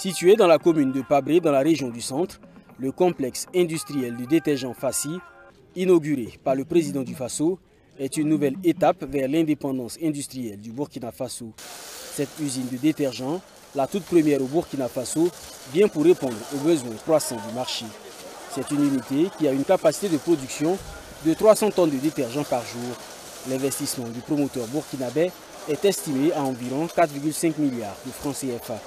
Situé dans la commune de Pabré, dans la région du centre, le complexe industriel du détergent Fassi, inauguré par le président du Faso, est une nouvelle étape vers l'indépendance industrielle du Burkina Faso. Cette usine de détergent, la toute première au Burkina Faso, vient pour répondre aux besoins croissants du marché. C'est une unité qui a une capacité de production de 300 tonnes de détergent par jour. L'investissement du promoteur burkinabé est estimé à environ 4,5 milliards de francs CFA.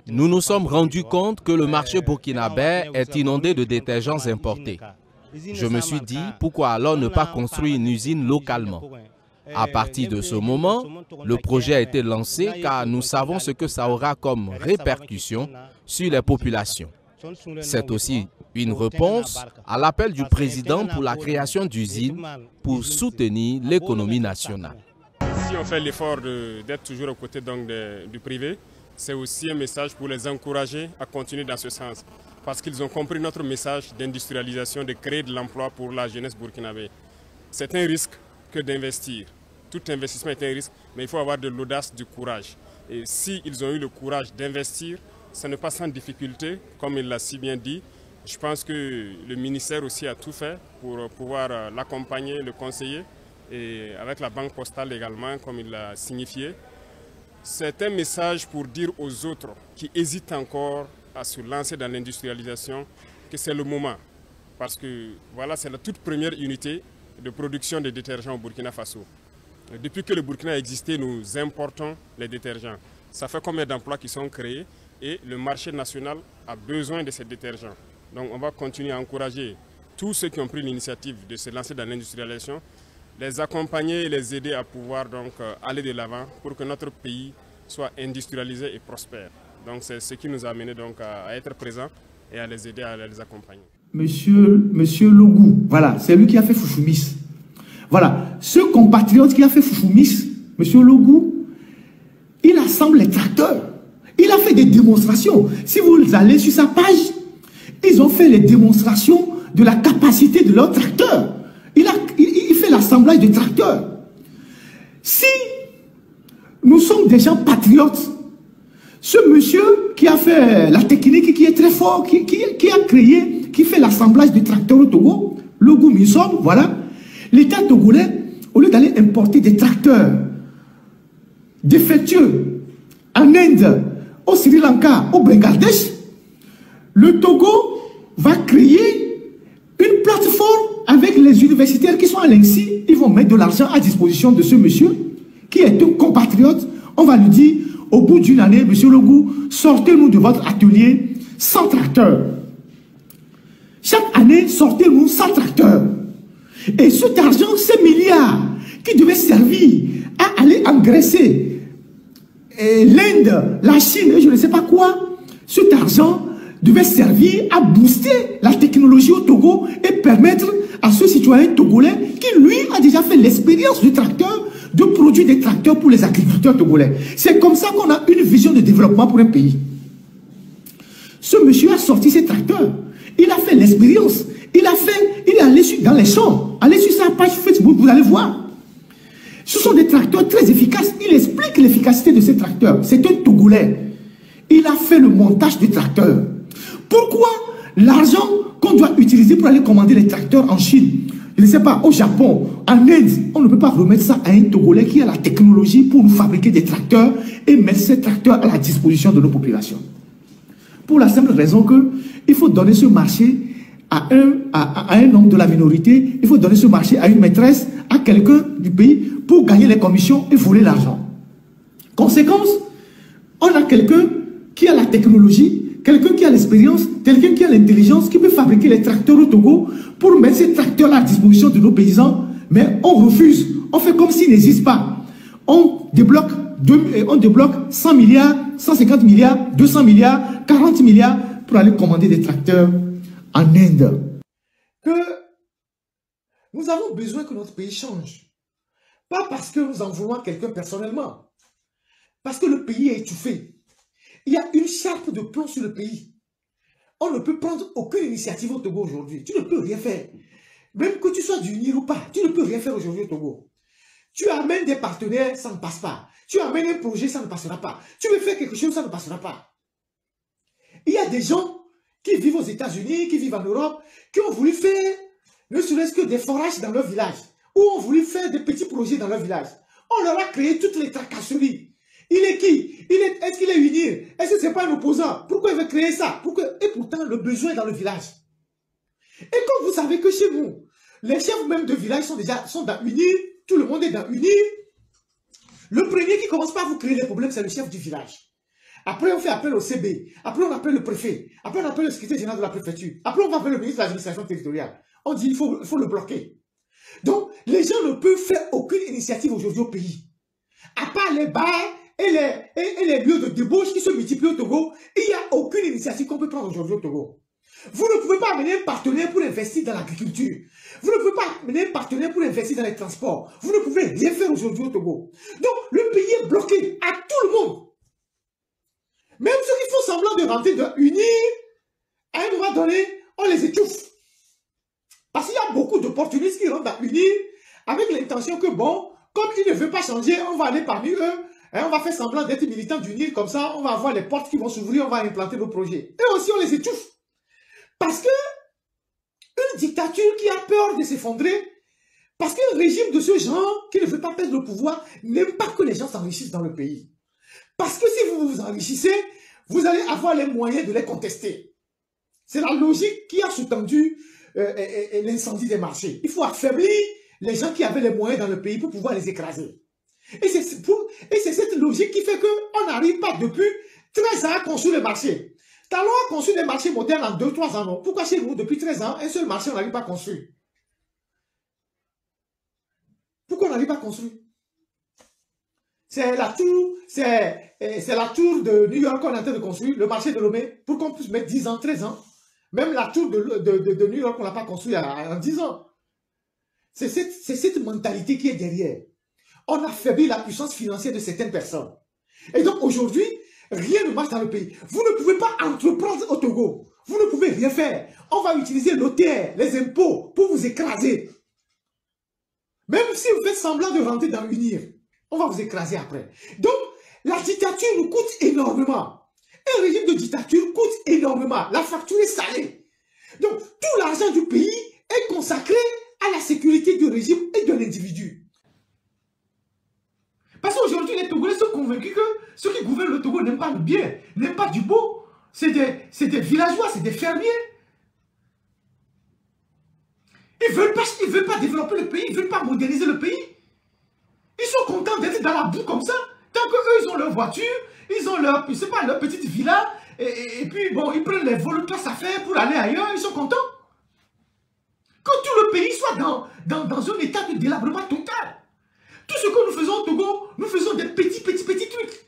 Nous nous sommes rendus compte que le marché burkinabé est inondé de détergents importés. Je me suis dit, pourquoi alors ne pas construire une usine localement? À partir de ce moment, le projet a été lancé car nous savons ce que ça aura comme répercussion sur les populations. C'est aussi une réponse à l'appel du président pour la création d'usines pour soutenir l'économie nationale. Si on fait l'effort d'être toujours aux côtés du privé, c'est aussi un message pour les encourager à continuer dans ce sens. Parce qu'ils ont compris notre message d'industrialisation, de créer de l'emploi pour la jeunesse burkinabé. C'est un risque que d'investir. Tout investissement est un risque, mais il faut avoir de l'audace, du courage. Et s'ils ont eu le courage d'investir, ce n'est pas sans difficulté, comme il l'a si bien dit. Je pense que le ministère aussi a tout fait pour pouvoir l'accompagner, le conseiller, et avec la banque postale également, comme il l'a signifié. C'est un message pour dire aux autres qui hésitent encore à se lancer dans l'industrialisation que c'est le moment. Parce que voilà, c'est la toute première unité de production de détergents au Burkina Faso. Depuis que le Burkina a existé, nous importons les détergents. Ça fait combien d'emplois qui sont créés et le marché national a besoin de ces détergents. Donc on va continuer à encourager tous ceux qui ont pris l'initiative de se lancer dans l'industrialisation, les accompagner et les aider à pouvoir donc aller de l'avant pour que notre pays soit industrialisé et prospère. Donc c'est ce qui nous a amené donc à être présents et à les aider, à les accompagner. Monsieur Logou, voilà, c'est lui qui a fait Foufoumis. Voilà, ce compatriote qui a fait Foufoumis, monsieur Logou, il assemble les tracteurs. Il a fait des démonstrations. Si vous allez sur sa page, ils ont fait les démonstrations de la capacité de leur tracteur. Il fait l'assemblage de tracteurs. Si nous sommes des gens patriotes, ce monsieur qui a fait la technique, qui est très fort, qui a créé, qui fait l'assemblage de tracteurs au Togo, Logou Misom, voilà, l'État togolais, au lieu d'aller importer des tracteurs défectueux en Inde, au Sri Lanka, au Bangladesh, le Togo va créer une plateforme avec les universitaires qui sont à l'INSI. Ils vont mettre de l'argent à disposition de ce monsieur qui est un compatriote. On va lui dire, au bout d'une année, monsieur Logou, sortez-nous de votre atelier 100 tracteurs. Chaque année, sortez-nous 100 tracteurs. Et cet argent, ces milliards qui devaient servir à aller engraisser l'Inde, la Chine, je ne sais pas quoi, cet argent devait servir à booster la technologie au Togo et permettre à ce citoyen togolais qui, lui, a déjà fait l'expérience du tracteur, de produire des tracteurs pour les agriculteurs togolais. C'est comme ça qu'on a une vision de développement pour un pays. Ce monsieur a sorti ses tracteurs. Il a fait l'expérience. Il est allé dans les champs. Allez sur sa page Facebook, vous allez voir. Ce sont des tracteurs très efficaces. Il explique l'efficacité de ces tracteurs. C'est un Togolais. Il a fait le montage du tracteur. Pourquoi l'argent qu'on doit utiliser pour aller commander les tracteurs en Chine, je ne sais pas, au Japon, en Inde, on ne peut pas remettre ça à un Togolais qui a la technologie pour nous fabriquer des tracteurs et mettre ces tracteurs à la disposition de nos populations. Pour la simple raison qu'il faut donner ce marché à un homme de la minorité, il faut donner ce marché à une maîtresse, à quelqu'un du pays pour gagner les commissions et voler l'argent. Conséquence, on a quelqu'un qui a la technologie, quelqu'un qui a l'expérience, quelqu'un qui a l'intelligence, qui peut fabriquer les tracteurs au Togo pour mettre ces tracteurs à la disposition de nos paysans, mais on refuse, on fait comme s'ils n'existent pas. On débloque 100 milliards, 150 milliards, 200 milliards, 40 milliards pour aller commander des tracteurs en Inde. Que nous avons besoin que notre pays change. Pas parce que nous en voulons à quelqu'un personnellement. Parce que le pays est étouffé. Il y a une charpe de plomb sur le pays. On ne peut prendre aucune initiative au Togo aujourd'hui. Tu ne peux rien faire. Même que tu sois du NIR ou pas, tu ne peux rien faire aujourd'hui au Togo. Tu amènes des partenaires, ça ne passe pas. Tu amènes un projet, ça ne passera pas. Tu veux faire quelque chose, ça ne passera pas. Il y a des gens qui vivent aux États-Unis, qui vivent en Europe, qui ont voulu faire ne serait-ce que des forages dans leur village, ou ont voulu faire des petits projets dans leur village. On leur a créé toutes les tracasseries. Il est qui? Est-ce qu'il est UNIR? Est-ce que ce n'est pas un opposant? Pourquoi il veut créer ça? Et pourtant, le besoin est dans le village. Et comme vous savez que chez vous, les chefs même de village sont dans UNIR, tout le monde est dans UNIR, le premier qui commence par vous créer les problèmes, c'est le chef du village. Après, on fait appel au CB. Après, on appelle le préfet. Après, on appelle le secrétaire général de la préfecture. Après, on va appeler le ministre de l'administration territoriale. On dit qu'il faut le bloquer. Donc, les gens ne peuvent faire aucune initiative aujourd'hui au pays. À part les bars et les lieux de débauche qui se multiplient au Togo, il n'y a aucune initiative qu'on peut prendre aujourd'hui au Togo. Vous ne pouvez pas amener un partenaire pour investir dans l'agriculture. Vous ne pouvez pas amener un partenaire pour investir dans les transports. Vous ne pouvez rien faire aujourd'hui au Togo. Donc, le pays est bloqué à tout le monde. Même ceux qui font semblant de rentrer dans UNIR, à un moment donné, on les étouffe. Parce qu'il y a beaucoup d'opportunistes qui rentrent dans UNIR avec l'intention que, bon, comme ils ne veulent pas changer, on va aller parmi eux, et on va faire semblant d'être militants d'UNIR, comme ça, on va avoir les portes qui vont s'ouvrir, on va implanter nos projets. Et aussi, on les étouffe. Parce que une dictature qui a peur de s'effondrer, parce qu'un régime de ce genre, qui ne veut pas perdre le pouvoir, n'aime pas que les gens s'enrichissent dans le pays. Parce que si vous vous enrichissez, vous allez avoir les moyens de les contester. C'est la logique qui a sous-tendu l'incendie des marchés. Il faut affaiblir les gens qui avaient les moyens dans le pays pour pouvoir les écraser. Et c'est cette logique qui fait qu'on n'arrive pas depuis 13 ans à construire les marchés. Talon a construit des marchés modernes en 2-3 ans. Non? Pourquoi chez nous, depuis 13 ans, un seul marché, on n'arrive pas à construire? Pourquoi on n'arrive pas à construire? C'est la tour de New York qu'on est en train de construire, le marché de Lomé, pour qu'on puisse mettre 10 ans, 13 ans. Même la tour de New York, on ne l'a pas construit en 10 ans. C'est cette mentalité qui est derrière. On affaiblit la puissance financière de certaines personnes. Et donc aujourd'hui, rien ne marche dans le pays. Vous ne pouvez pas entreprendre au Togo. Vous ne pouvez rien faire. On va utiliser l'OTR, les impôts, pour vous écraser. Même si vous faites semblant de rentrer dans l'UNIR, on va vous écraser après. Donc, la dictature nous coûte énormément. Un régime de dictature coûte énormément. La facture est salée. Donc, tout l'argent du pays est consacré à la sécurité du régime et de l'individu. Parce qu'aujourd'hui, les Togolais sont convaincus que ceux qui gouvernent le Togo n'aiment pas le bien, n'aiment pas du beau. C'est des villageois, c'est des fermiers. Ils ne veulent pas développer le pays, ils ne veulent pas moderniser le pays. Ils sont contents d'être dans la boue comme ça. Tant qu'eux, ils ont leur voiture, ils ont leur petite villa, et puis bon, ils prennent les vols de classe affaires pour aller ailleurs, ils sont contents. Que tout le pays soit dans un état de délabrement total. Tout ce que nous faisons au Togo, nous faisons des petits trucs.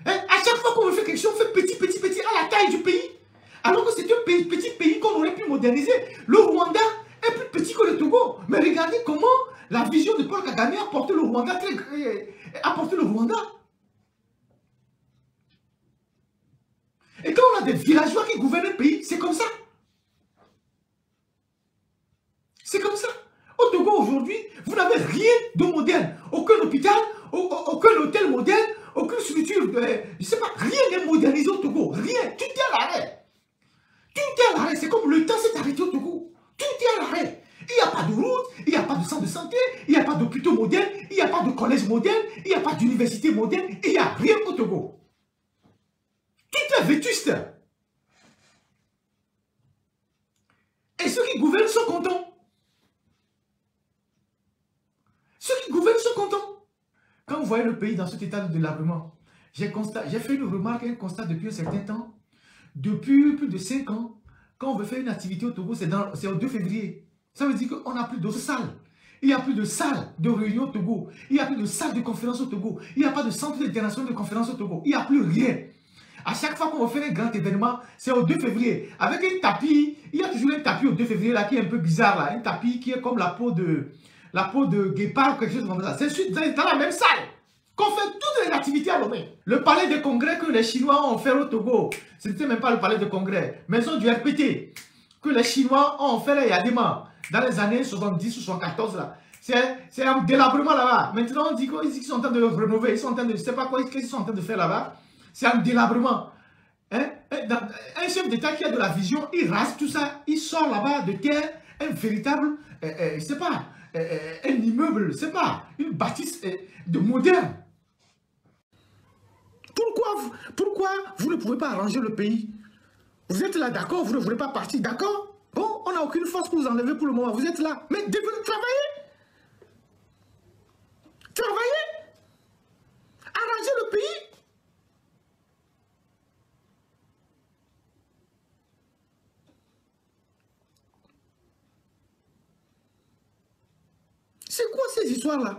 À chaque fois qu'on veut faire quelque chose, on fait petit à la taille du pays. Alors que c'est un petit pays qu'on aurait pu moderniser. Le Rwanda est plus petit que le Togo. Mais regardez comment la vision de Paul Kagame a porté le Rwanda Et quand on a des villageois qui gouvernent le pays, c'est comme ça. C'est comme ça. Au Togo aujourd'hui, vous n'avez rien de moderne. Aucun hôpital, aucun hôtel moderne, aucune structure, je ne sais pas, rien n'est modernisé au Togo. Rien. Tout est à l'arrêt. Tout est à l'arrêt. C'est comme le temps s'est arrêté au Togo. Tout est à l'arrêt. Il n'y a pas de route, il n'y a pas de centre de santé, il n'y a pas d'hôpitaux modernes, il n'y a pas de collège moderne, il n'y a pas d'université moderne, il n'y a rien au Togo. Tout est vétuste. Et ceux qui gouvernent sont contents. Ceux qui gouvernent sont contents. Quand vous voyez le pays dans cet état de délabrement, j'ai fait une remarque, un constat depuis un certain temps. Depuis plus de 5 ans, quand on veut faire une activité au Togo, c'est au 2 février. Ça veut dire qu'on n'a plus de salles. Il n'y a plus de salles de réunion au Togo. Il n'y a plus de salles de conférence au Togo. Il n'y a pas de centre international de conférence au Togo. Il n'y a plus rien. À chaque fois qu'on va faire un grand événement, c'est au 2 février. Avec un tapis, il y a toujours un tapis au 2 février là, qui est un peu bizarre. Là. Un tapis qui est comme la peau de guépard ou quelque chose comme ça. C'est dans la même salle qu'on fait toutes les activités à Lomé. Le palais de congrès que les Chinois ont fait au Togo, ce n'était même pas le palais de congrès. Maison du RPT que les Chinois ont fait là, il y a des morts. Dans les années 70 ou 74 là. C'est un délabrement là-bas. Maintenant, on dit qu'ils sont en train de rénover, ils sont en train de, je ne sais pas quoi, qu'est-ce qu'ils sont en train de faire là-bas. C'est un délabrement. Hein? Un chef d'État qui a de la vision, il rase tout ça, il sort là-bas de terre, un véritable, je ne sais pas, un immeuble, je ne sais pas, une bâtisse de moderne. Pourquoi vous ne pouvez pas arranger le pays? Vous êtes là, d'accord, vous ne voulez pas partir, d'accord? Bon, on n'a aucune force pour vous enlever pour le moment, vous êtes là, mais devenez travailler. Travailler. Arranger le pays. C'est quoi ces histoires-là?